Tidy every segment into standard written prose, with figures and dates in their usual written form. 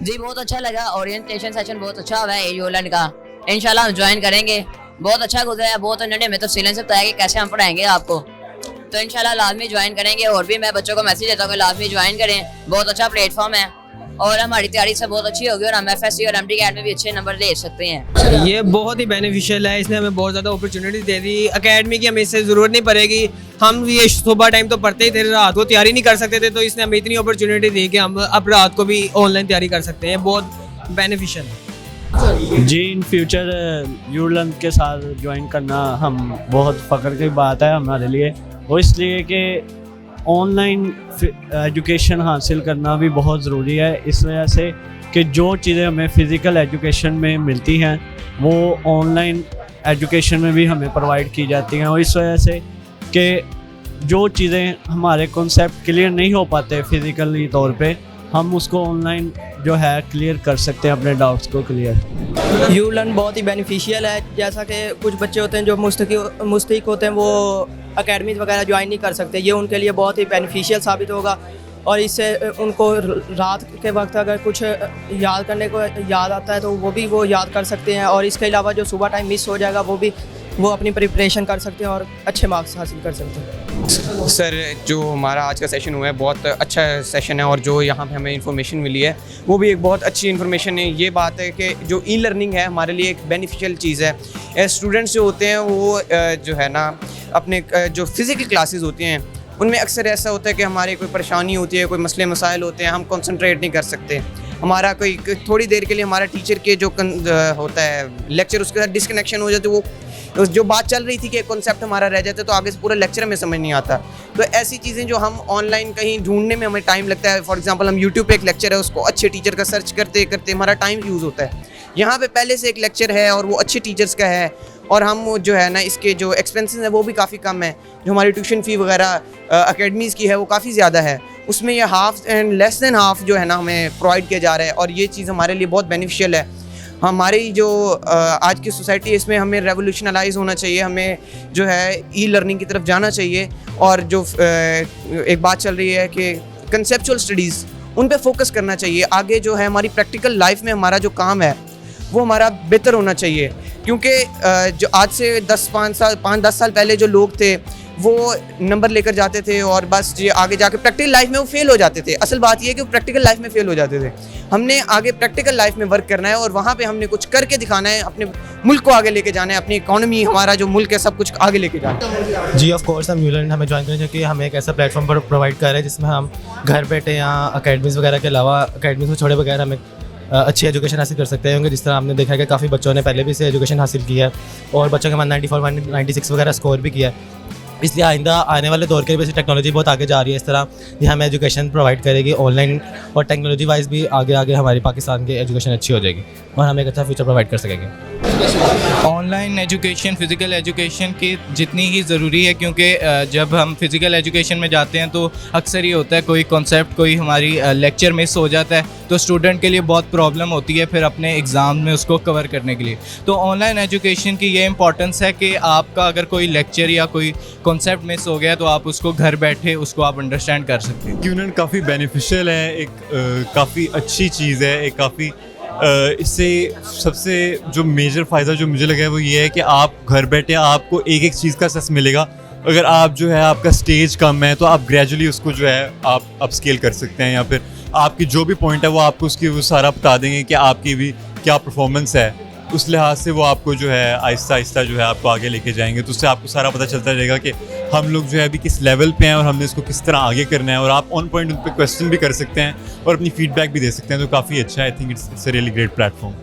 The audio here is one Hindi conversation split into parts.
जी बहुत अच्छा लगा, ओरिएंटेशन सेशन बहुत अच्छा हुआ है यूलैंड का। इंशाल्लाह हम ज्वाइन करेंगे। बहुत अच्छा गुजरा है, बहुत उन्होंने हमें तफसीलन से बताया कि कैसे हम पढ़ाएंगे आपको, तो इंशाल्लाह लाजमी ज्वाइन करेंगे। और भी मैं बच्चों को मैसेज देता हूँ कि लाजमी ज्वाइन करें, बहुत अच्छा प्लेटफॉर्म है और हमारी तैयारी से बहुत अच्छी होगी और हम एफएससी और एमडी में भी अच्छे नंबर ले सकते हैं। ये बहुत ही बेनिफिशियल है, इसने हमें बहुत ज़्यादा अपॉर्चुनिटी दे दी। एकेडमी की हमें इससे ज़रूरत नहीं पड़ेगी, हम ये सुबह टाइम तो पढ़ते ही थे, रात को तैयारी नहीं कर सकते थे, तो इसने हमें इतनी अपॉर्चुनिटी दी कि हम अब रात को भी ऑनलाइन तैयारी कर सकते हैं। बहुत बेनिफिशियल है जी। इन फ्यूचर यूलैंड के साथ ज्वाइन करना हम बहुत फ़ख्र की बात है हमारे लिए, और इसलिए कि ऑनलाइन एजुकेशन हासिल करना भी बहुत ज़रूरी है, इस वजह से कि जो चीज़ें हमें फ़िज़िकल एजुकेशन में मिलती हैं वो ऑनलाइन एजुकेशन में भी हमें प्रोवाइड की जाती हैं। और इस वजह से कि जो चीज़ें हमारे कॉन्सेप्ट क्लियर नहीं हो पाते फ़िज़िकली तौर पे, हम उसको ऑनलाइन जो है क्लियर कर सकते हैं, अपने डाउट्स को क्लियर। यूलैंड बहुत ही बेनिफिशियल है। जैसा कि कुछ बच्चे होते हैं जो मुस्तहिक होते हैं, वो अकेडमीज़ वगैरह ज्वाइन नहीं कर सकते, ये उनके लिए बहुत ही बेनिफिशियल साबित होगा। और इससे उनको रात के वक्त अगर कुछ याद करने को याद आता है तो वो याद कर सकते हैं। और इसके अलावा जो सुबह टाइम मिस हो जाएगा वो अपनी प्रिपरेशन कर सकते हैं और अच्छे मार्क्स हासिल कर सकते हैं। सर जो हमारा आज का सेशन हुआ है बहुत अच्छा सेशन है, और जो यहाँ पे हमें इन्फॉर्मेशन मिली है वो भी एक बहुत अच्छी इन्फॉर्मेशन है। ये बात है कि जो ई लर्निंग है हमारे लिए एक बेनिफिशियल चीज़ है। स्टूडेंट्स जो होते हैं वो जो है ना अपने जो फिज़िकल क्लासेस होती हैं उनमें अक्सर ऐसा होता है कि हमारी कोई परेशानी होती है, कोई मसले मसाइल होते हैं, हम कंसंट्रेट नहीं कर सकते। हमारा कोई थोड़ी देर के लिए हमारा टीचर के जो होता है लेक्चर, उसके साथ डिसकनेक्शन हो जाते, वो जो बात चल रही थी कि कॉन्सेप्ट हमारा रह जाता है, तो आगे से पूरा लेक्चर हमें समझ नहीं आता। तो ऐसी चीज़ें जो हम ऑनलाइन कहीं ढूंढने में हमें टाइम लगता है, फॉर एग्जांपल हम यूट्यूब पे एक लेक्चर है उसको अच्छे टीचर का सर्च करते करते हमारा टाइम यूज़ होता है। यहाँ पे पहले से एक लेक्चर है और वो अच्छे टीचर्स का है, और हम जो है ना इसके जो एक्सपेंसेस है वो भी काफ़ी कम है। जो हमारी ट्यूशन फ़ी वगैरह अकेडमीज़ की है वो काफ़ी ज़्यादा है, उसमें ये half and less than half जो है ना हमें प्रोवाइड किया जा रहा है, और ये चीज़ हमारे लिए बहुत बेनिफिशियल है। हमारी जो आज की सोसाइटी है इसमें हमें रेवोल्यूशनलाइज होना चाहिए, हमें जो है ई लर्निंग की तरफ जाना चाहिए। और जो एक बात चल रही है कि कंसेप्चुअल स्टडीज़ उन पे फोकस करना चाहिए। आगे जो है हमारी प्रैक्टिकल लाइफ में हमारा जो काम है वो हमारा बेहतर होना चाहिए, क्योंकि जो आज से 5-10 साल पहले जो लोग थे वो नंबर लेकर जाते थे और बस ये आगे जाके प्रैक्टिकल लाइफ में वो फेल हो जाते थे। असल बात ये है कि वो प्रैक्टिकल लाइफ में फेल हो जाते थे। हमने आगे प्रैक्टिकल लाइफ में वर्क करना है और वहाँ पे हमने कुछ करके दिखाना है, अपने मुल्क को आगे लेके जाना है, अपनी इकॉनमी, हमारा जो मुल्क है सब कुछ आगे लेके जाना है। जी ऑफ कोर्स हम यूलैंड हमें ज्वाइन करें, क्योंकि हमें एक ऐसा प्लेटफॉर्म पर प्रोवाइड कर रहे हैं जिसमें हम घर बैठे यहाँ अकेडमीज़ वगैरह के अलावा अकेडमीज़ में छोड़े बगैर हमें अच्छी एजुकेशन हासिल कर सकते हैं। क्योंकि जिस तरह आपने देखा है कि काफ़ी बच्चों ने पहले भी से एजुकेशन हासिल की है और बच्चों के पास 94, 96 वगैरह स्कोर भी किया है। इसलिए आइंदा आने वाले दौर के लिए टेक्नोलॉजी बहुत आगे जा रही है, इस तरह ये हमें एजुकेशन प्रोवाइड करेगी ऑनलाइन, और टेक्नोलॉजी वाइज भी आगे हमारी पाकिस्तान की एजुकेशन अच्छी हो जाएगी और हम एक अच्छा फ्यूचर प्रोवाइड कर सकेंगे। ऑनलाइन एजुकेशन फ़िज़िकल एजुकेशन की जितनी ही ज़रूरी है, क्योंकि जब हम फ़िज़िकल एजुकेशन में जाते हैं तो अक्सर ये होता है कोई कॉन्सेप्ट, कोई हमारी लेक्चर मिस हो जाता है तो स्टूडेंट के लिए बहुत प्रॉब्लम होती है फिर अपने एग्ज़ाम में उसको कवर करने के लिए। तो ऑनलाइन एजुकेशन की ये इंपॉर्टेंस है कि आपका अगर कोई लेक्चर या कोई कॉन्सेप्ट मिस हो गया तो आप उसको घर बैठे उसको आप अंडरस्टैंड कर सकते हैं। यूनियन काफ़ी बेनिफिशियल है, एक काफ़ी अच्छी चीज़ है, एक काफ़ी इससे सबसे जो मेजर फ़ायदा जो मुझे लगा है वो ये है कि आप घर बैठे आपको एक एक चीज़ का असेस मिलेगा। अगर आप जो है आपका स्टेज कम है तो आप ग्रेजुअली उसको जो है आप अपस्केल कर सकते हैं, या फिर आपकी जो भी पॉइंट है वो आपको उसकी वो सारा बता देंगे कि आपकी भी क्या परफॉर्मेंस है। उस लिहाज से वो आपको जो है आहिस्ता आहिस्ता जो है आपको आगे लेके जाएंगे, तो उससे आपको सारा पता चलता रहेगा कि हम लोग जो है अभी किस लेवल पे हैं और हमने इसको किस तरह आगे करना है। और आप ऑन पॉइंट उन पर क्वेश्चन भी कर सकते हैं और अपनी फीडबैक भी दे सकते हैं, तो काफ़ी अच्छा है। I think it's a really great platform.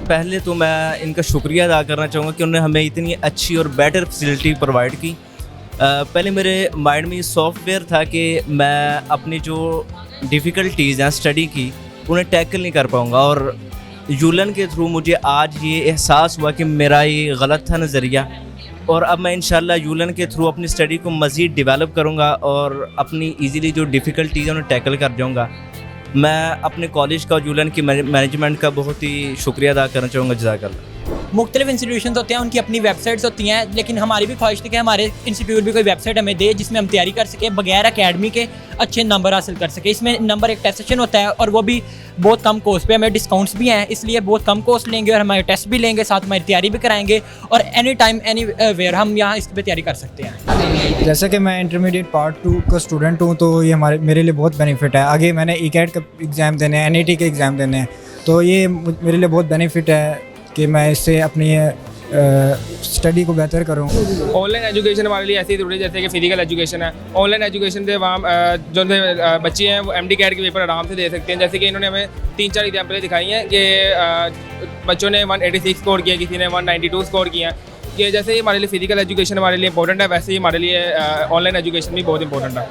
पहले तो मैं इनका शुक्रिया अदा करना चाहूँगा कि उन्होंने हमें इतनी अच्छी और बेटर फैसिलिटी प्रोवाइड की। पहले मेरे माइंड में ये सॉफ्टवेयर था कि मैं अपनी जो डिफ़िकल्टीज़ हैं स्टडी की उन्हें टैकल नहीं कर पाऊँगा, और यूलैंड के थ्रू मुझे आज ये एहसास हुआ कि मेरा ये गलत था नज़रिया, और अब मैं इंशाल्लाह यूलैंड के थ्रू अपनी स्टडी को मज़ीद डेवलप करूँगा और अपनी इजीली जो डिफ़िकल्टीज़ हैं उन्हें टैकल कर जाऊँगा। मैं अपने कॉलेज का यूलैंड की मैनेजमेंट का बहुत ही शुक्रिया अदा करना चाहूँगा। जज़ाकल्लाह। मुख्तलिफ इंस्टीट्यूशन होते हैं, उनकी अपनी वेबसाइट्स होती हैं, लेकिन हमारी भी ख्वाहिश थी कि हमारे इंस्टीट्यूट भी कोई वेबसाइट हमें दे जिसमें हम तैयारी कर सकें, बगैर अकेडमी के अच्छे नंबर हासिल कर सकें। इसमें नंबर एक टेस्ट सेशन होता है और वो भी बहुत कम कॉस्ट पे, हमें डिस्काउंट्स भी हैं, इसलिए बहुत कम कॉस्ट लेंगे और हमारे टेस्ट भी लेंगे, साथ हमारी तैयारी भी कराएंगे और एनी टाइम एनी वेयर हम यहाँ इस पर तैयारी कर सकते हैं। जैसे कि मैं इंटरमीडिएट पार्ट 2 का स्टूडेंट हूँ, तो ये मेरे लिए बहुत बेनिफिट है। आगे मैंने ECAT का एग्ज़ाम देने हैं, NET के एग्ज़ाम देने हैं, तो ये मेरे लिए बहुत बेनिफिट है कि मैं इससे अपनी स्टडी को बेहतर करूँ। ऑनलाइन एजुकेशन हमारे लिए ऐसी ज़रूरी है जैसे कि फिजिकल एजुकेशन है। ऑनलाइन एजुकेशन से वहाँ जो बच्चे हैं वो MD-CAT के पेपर आराम से दे सकते हैं। जैसे कि इन्होंने हमें 3-4 एग्जाम्पलें दिखाई हैं कि बच्चों ने 186 स्कोर किया, किसी ने 192 स्कोर किया। कि जैसे ही हमारे लिए फिजिकल एजुकेशन हमारे लिए इंपॉर्टेंट है, वैसे ही हमारे लिए ऑनलाइन एजुकेशन भी बहुत इंपॉर्टेंट है।